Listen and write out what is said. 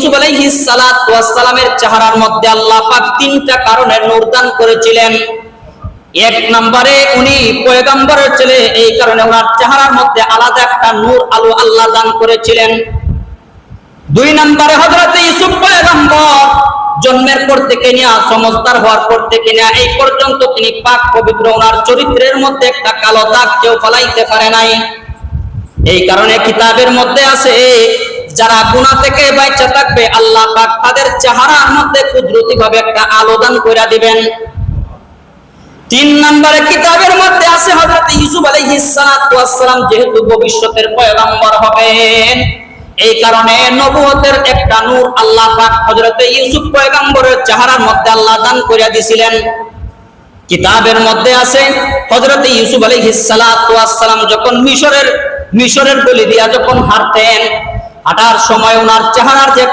ইউসুফ আলাইহিস সালাতু ওয়াস সালামের চেহারার মধ্যে আল্লাহ পাক তিনটা কারণে নূর দান করেছিলেন। এক নম্বরে উনি পয়গম্বরের ছেলে, এই কারণে ওনার চেহারার মধ্যে আলাদা একটা নূর আলো আল্লাহ দান করেছিলেন। দুই নম্বরে হযরত ইউসুফ পয়গম্বর জন্মের পর থেকে নিয়ে সমস্তার হওয়ার পর থেকে নিয়ে এই পর্যন্ত তিনি পাক পবিত্র, ওনার চরিত্রের মধ্যে একটা কালো দাগ কেউ ফলাইতে পারে নাই। এই কারণে কিতাবের মধ্যে আছে যারা গুনাহ থেকে বাঁচা থাকবে আল্লাহ পাক তাদের চেহারার মধ্যে কুদরতি ভাবে একটা আলো দান করে দিবেন। তিন নম্বরে কিতাবের মধ্যে আছে হযরত ইউসুফ আলাইহিস সালাতু ওয়াস সালাম যেহেতু ভবিষ্যতের পয়গম্বর হবেন, এই কারণে নবুয়তের একটা নূর আল্লাহ পাক হযরত ইউসুফ পয়গম্বরের চেহারার মধ্যে আল্লাহ দান করে দিয়েছিলেন। কিতাবের মধ্যে আছে হযরত ইউসুফ আলাইহিস সালাতু ওয়াস সালাম যখন মিশরের গলি দিয়া যখন হাঁটতেন, হাঁটার সময় ওনার চেহারার যে